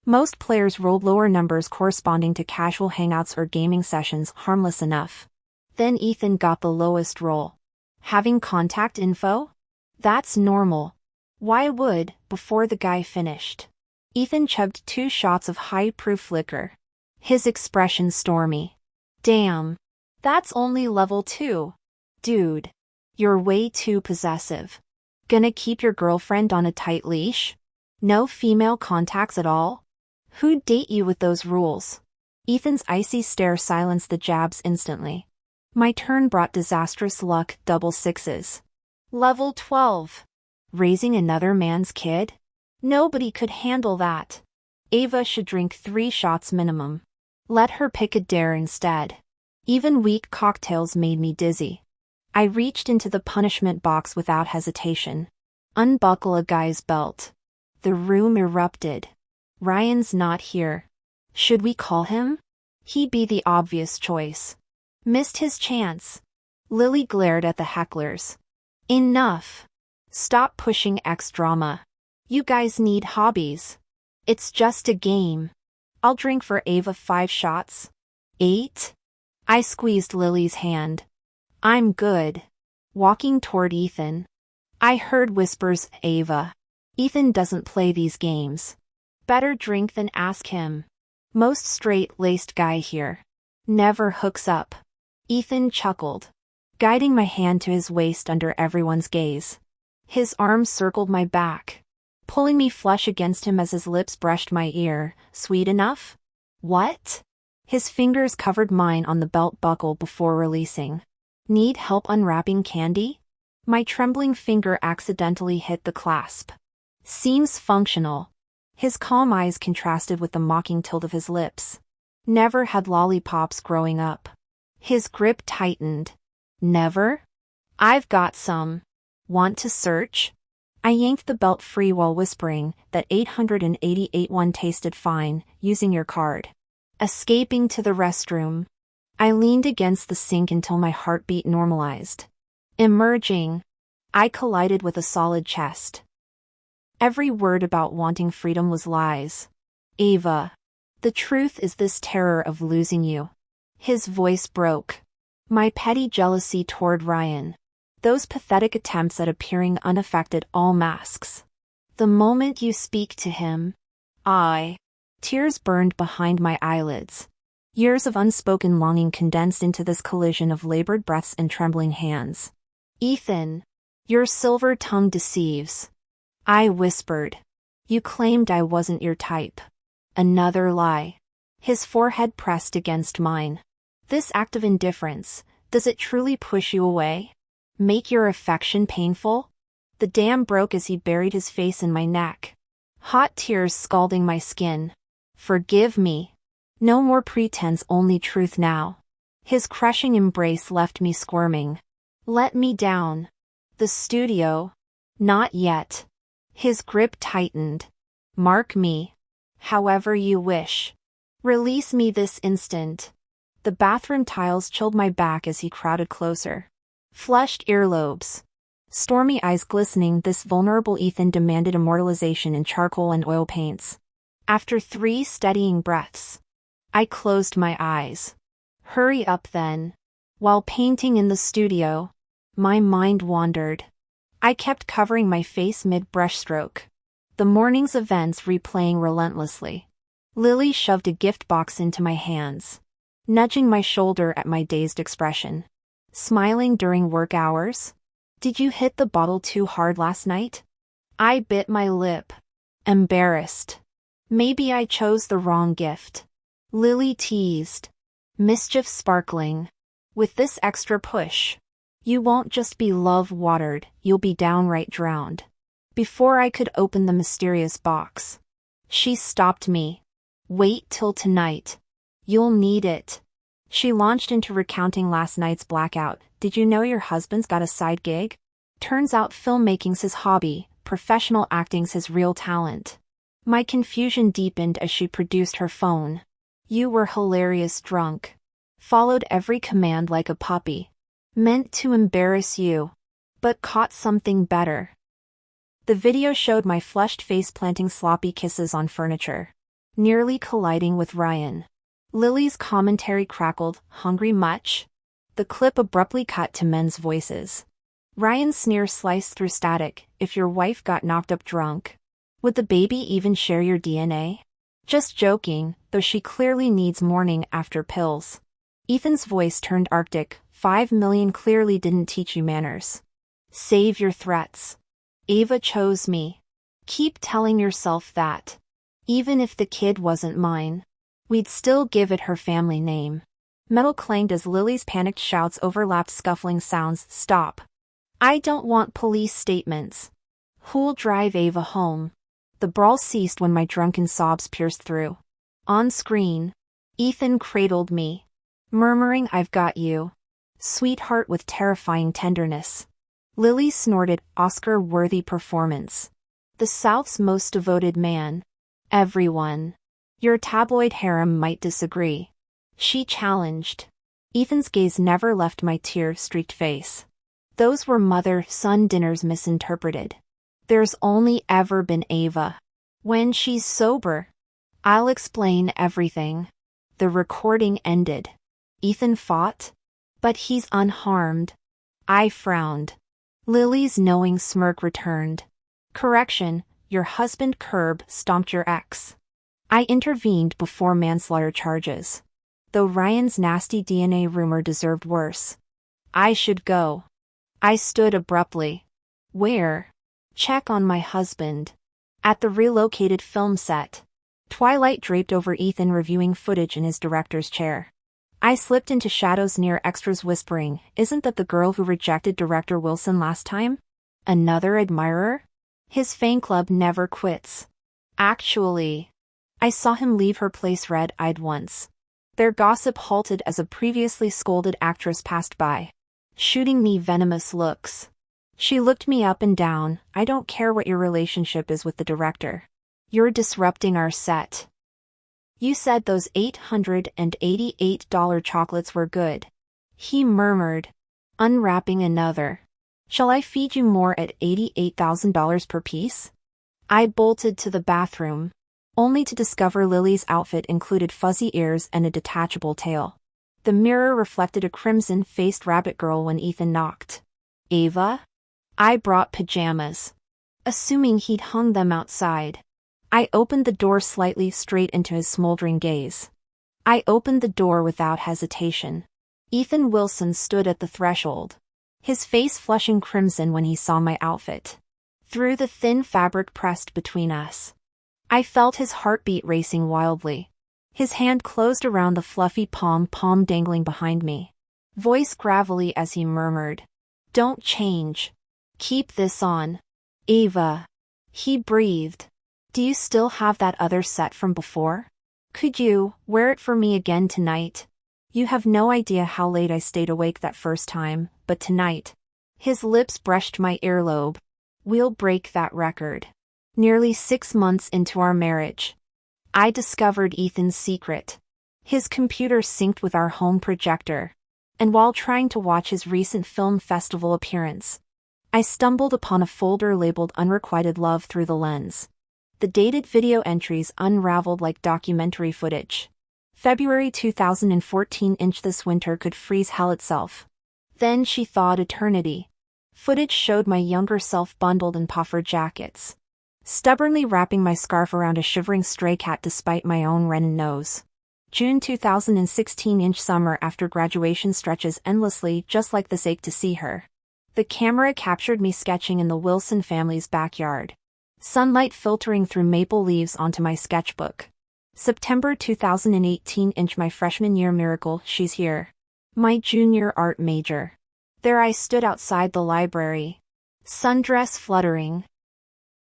Most players rolled lower numbers corresponding to casual hangouts or gaming sessions, harmless enough. Then Ethan got the lowest roll. Having contact info? That's normal. Why would, before the guy finished? Ethan chugged 2 shots of high-proof liquor. His expression stormy. Damn. That's only level 2. Dude. You're way too possessive. Gonna keep your girlfriend on a tight leash? No female contacts at all? Who'd date you with those rules? Ethan's icy stare silenced the jabs instantly. My turn brought disastrous luck, double 6s. Level 12. Raising another man's kid? Nobody could handle that. Ava should drink 3 shots minimum. Let her pick a dare instead. Even weak cocktails made me dizzy. I reached into the punishment box without hesitation. Unbuckle a guy's belt. The room erupted. Ryan's not here. Should we call him? He'd be the obvious choice. Missed his chance. Lily glared at the hecklers. Enough. Stop pushing X-drama. You guys need hobbies. It's just a game. I'll drink for Ava 5 shots. 8? I squeezed Lily's hand. I'm good. Walking toward Ethan. I heard whispers, Ava. Ethan doesn't play these games. Better drink than ask him. Most straight-laced guy here. Never hooks up. Ethan chuckled, guiding my hand to his waist under everyone's gaze. His arms circled my back, pulling me flush against him as his lips brushed my ear. Sweet enough? What? His fingers covered mine on the belt buckle before releasing. Need help unwrapping candy? My trembling finger accidentally hit the clasp. Seems functional. His calm eyes contrasted with the mocking tilt of his lips. Never had lollipops growing up. His grip tightened. Never? I've got some. Want to search? I yanked the belt free while whispering that 888 one tasted fine, using your card. Escaping to the restroom. I leaned against the sink until my heartbeat normalized. Emerging. I collided with a solid chest. Every word about wanting freedom was lies. Ava. The truth is this terror of losing you. His voice broke. My petty jealousy toward Ryan. Those pathetic attempts at appearing unaffected, all masks. The moment you speak to him. Tears burned behind my eyelids. Years of unspoken longing condensed into this collision of labored breaths and trembling hands. Ethan. Your silver tongue deceives. I whispered. You claimed I wasn't your type. Another lie. His forehead pressed against mine. This act of indifference, does it truly push you away? Make your affection painful? The dam broke as he buried his face in my neck. Hot tears scalding my skin. Forgive me. No more pretense, only truth now. His crushing embrace left me squirming. Let me down. The studio? Not yet. His grip tightened. Mark me. However you wish. Release me this instant. The bathroom tiles chilled my back as he crowded closer. Flushed earlobes. Stormy eyes glistening, this vulnerable Ethan demanded immortalization in charcoal and oil paints. After 3 steadying breaths, I closed my eyes. Hurry up then. While painting in the studio, my mind wandered. I kept covering my face mid-brushstroke. The morning's events replaying relentlessly. Lily shoved a gift box into my hands, nudging my shoulder at my dazed expression. Smiling during work hours? Did you hit the bottle too hard last night? I bit my lip. Embarrassed. Maybe I chose the wrong gift. Lily teased. Mischief sparkling. With this extra push, you won't just be love-watered, you'll be downright drowned. Before I could open the mysterious box, she stopped me. Wait till tonight. You'll need it. She launched into recounting last night's blackout. Did you know your husband's got a side gig? Turns out filmmaking's his hobby, professional acting's his real talent. My confusion deepened as she produced her phone. You were hilarious drunk. Followed every command like a puppy. Meant to embarrass you. But caught something better. The video showed my flushed face planting sloppy kisses on furniture. nearly colliding with Ryan. Lily's commentary crackled, "Hungry much?" The clip abruptly cut to men's voices. Ryan's sneer sliced through static, "If your wife got knocked up drunk, would the baby even share your DNA?" "Just joking, though she clearly needs morning after pills." Ethan's voice turned arctic, 5 million clearly didn't teach you manners. Save your threats. Ava chose me. Keep telling yourself that. Even if the kid wasn't mine, we'd still give it her family name. Metal clanged as Lily's panicked shouts overlapped scuffling sounds. "Stop. I don't want police statements. Who'll drive Ava home?" The brawl ceased when my drunken sobs pierced through. On screen, Ethan cradled me, murmuring, "I've got you, sweetheart," with terrifying tenderness. Lily snorted, "Oscar-worthy performance. The South's most devoted man. Everyone. Your tabloid harem might disagree," she challenged. Ethan's gaze never left my tear-streaked face. "Those were mother-son dinners misinterpreted. There's only ever been Ava. When she's sober, I'll explain everything." The recording ended. Ethan fought, but he's unharmed. I frowned. Lily's knowing smirk returned. "Correction, your husband curb stomped your ex." I intervened before manslaughter charges. Though Ryan's nasty DNA rumor deserved worse. "I should go." I stood abruptly. "Where?" "Check on my husband." "At the relocated film set." Twilight draped over Ethan reviewing footage in his director's chair. I slipped into shadows near extras whispering, "Isn't that the girl who rejected Director Wilson last time? Another admirer? His fan club never quits." "Actually, I saw him leave her place red-eyed once." Their gossip halted as a previously scolded actress passed by, shooting me venomous looks. She looked me up and down. "I don't care what your relationship is with the director. You're disrupting our set. You said those $888 chocolates were good," he murmured, unwrapping another. "Shall I feed you more at $88,000 per piece?" I bolted to the bathroom, only to discover Lily's outfit included fuzzy ears and a detachable tail. The mirror reflected a crimson-faced rabbit girl when Ethan knocked. "Ava?" I brought pajamas, assuming he'd hung them outside. I opened the door slightly straight into his smoldering gaze. I opened the door without hesitation. Ethan Wilson stood at the threshold, his face flushing crimson when he saw my outfit. Through the thin fabric pressed between us, I felt his heartbeat racing wildly. His hand closed around the fluffy palm dangling behind me. Voice gravelly as he murmured, "Don't change. Keep this on. Ava." He breathed. "Do you still have that other set from before? Could you wear it for me again tonight? You have no idea how late I stayed awake that first time, but tonight." His lips brushed my earlobe. "We'll break that record." Nearly 6 months into our marriage, I discovered Ethan's secret. His computer synced with our home projector, and while trying to watch his recent film festival appearance, I stumbled upon a folder labeled "Unrequited Love" through the lens. The dated video entries unraveled like documentary footage. February 2014. This winter could freeze hell itself. Then she thawed eternity. Footage showed my younger self bundled in puffer jackets, stubbornly wrapping my scarf around a shivering stray cat despite my own renin nose. June 2016. Summer after graduation stretches endlessly, just like this ache to see her. The camera captured me sketching in the Wilson family's backyard, sunlight filtering through maple leaves onto my sketchbook. September 2018. My freshman year miracle, she's here. My junior art major. There I stood outside the library, sundress fluttering.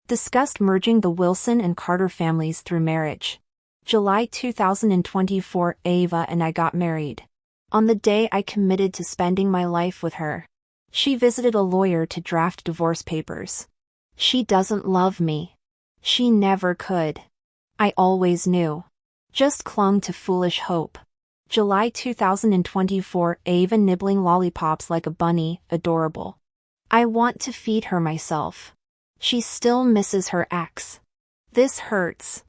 Discussed merging the Wilson and Carter families through marriage. July 2024. Ava and I got married. On the day I committed to spending my life with her, she visited a lawyer to draft divorce papers. She doesn't love me. She never could. I always knew. Just clung to foolish hope. July 2024. Ava nibbling lollipops like a bunny, adorable. I want to feed her myself. She still misses her ex. This hurts.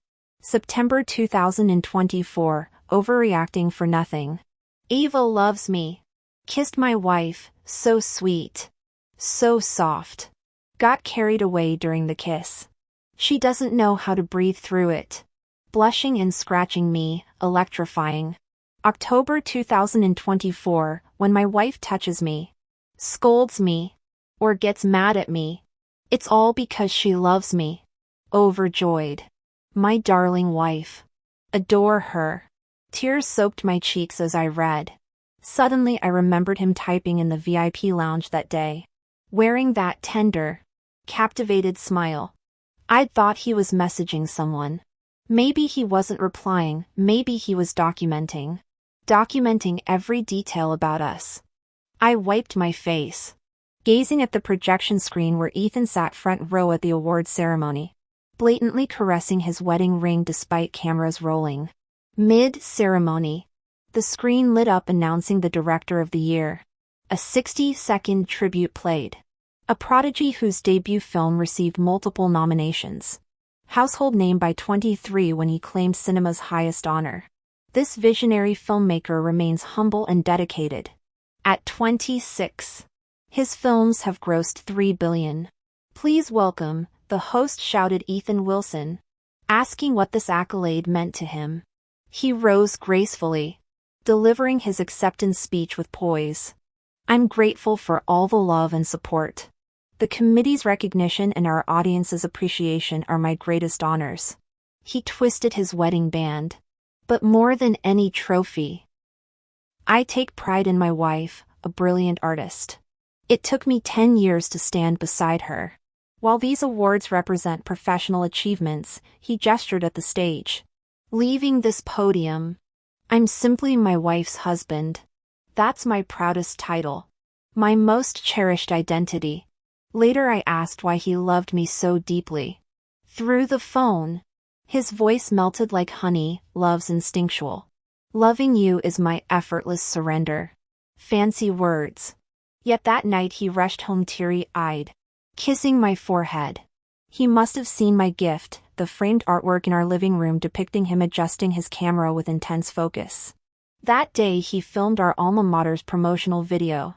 September 2024, overreacting for nothing. Ava loves me. Kissed my wife, so sweet. So soft. Got carried away during the kiss. She doesn't know how to breathe through it. Blushing and scratching me, electrifying. October 2024, when my wife touches me, scolds me, or gets mad at me. It's all because she loves me. Overjoyed. My darling wife. Adore her. Tears soaked my cheeks as I read. Suddenly I remembered him typing in the VIP lounge that day. Wearing that tender, captivated smile. I'd thought he was messaging someone. Maybe he wasn't replying, maybe he was documenting. Documenting every detail about us. I wiped my face, gazing at the projection screen where Ethan sat front row at the awards ceremony, blatantly caressing his wedding ring despite cameras rolling. Mid-ceremony, the screen lit up announcing the Director of the Year. A 60-second tribute played. A prodigy whose debut film received multiple nominations. Household name by 23 when he claimed cinema's highest honor. This visionary filmmaker remains humble and dedicated. At 26, his films have grossed $3 billion. Please welcome, the host shouted Ethan Wilson, asking what this accolade meant to him. He rose gracefully, delivering his acceptance speech with poise. I'm grateful for all the love and support. The committee's recognition and our audience's appreciation are my greatest honors. He twisted his wedding band. But more than any trophy, I take pride in my wife, a brilliant artist. It took me 10 years to stand beside her. While these awards represent professional achievements, he gestured at the stage. Leaving this podium, I'm simply my wife's husband. That's my proudest title. My most cherished identity. Later I asked why he loved me so deeply. Through the phone, his voice melted like honey, love's instinctual. Loving you is my effortless surrender. Fancy words. Yet that night he rushed home teary-eyed, kissing my forehead. He must have seen my gift, the framed artwork in our living room depicting him adjusting his camera with intense focus. That day he filmed our alma mater's promotional video.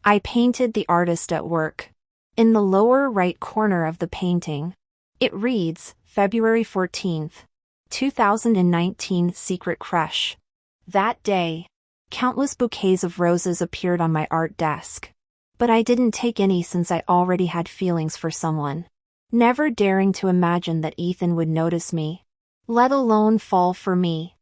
I painted the artist at work. In the lower right corner of the painting, it reads, February 14th, 2019 Secret Crush. That day, countless bouquets of roses appeared on my art desk. But I didn't take any since I already had feelings for someone. Never daring to imagine that Ethan would notice me, let alone fall for me.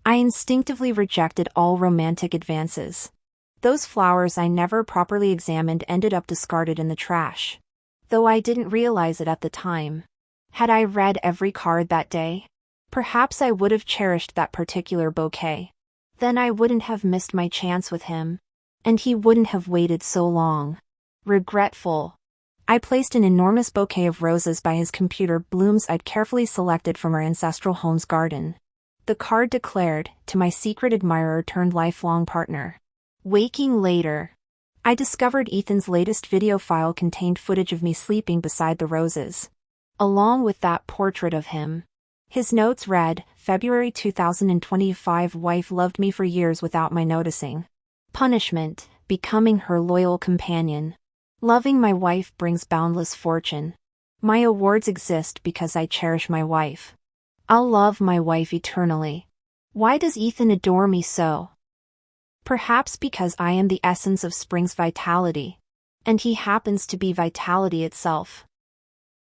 I instinctively rejected all romantic advances. Those flowers I never properly examined ended up discarded in the trash. Though I didn't realize it at the time. Had I read every card that day, perhaps I would have cherished that particular bouquet. Then I wouldn't have missed my chance with him. And he wouldn't have waited so long. Regretful. I placed an enormous bouquet of roses by his computer, blooms I'd carefully selected from our ancestral home's garden. The card declared, to my secret admirer turned lifelong partner. Waking later, I discovered Ethan's latest video file contained footage of me sleeping beside the roses. Along with that portrait of him. His notes read, February 2025 wife loved me for years without my noticing. Punishment, becoming her loyal companion. Loving my wife brings boundless fortune. My awards exist because I cherish my wife. I'll love my wife eternally. Why does Ethan adore me so? Perhaps because I am the essence of spring's vitality. And he happens to be vitality itself.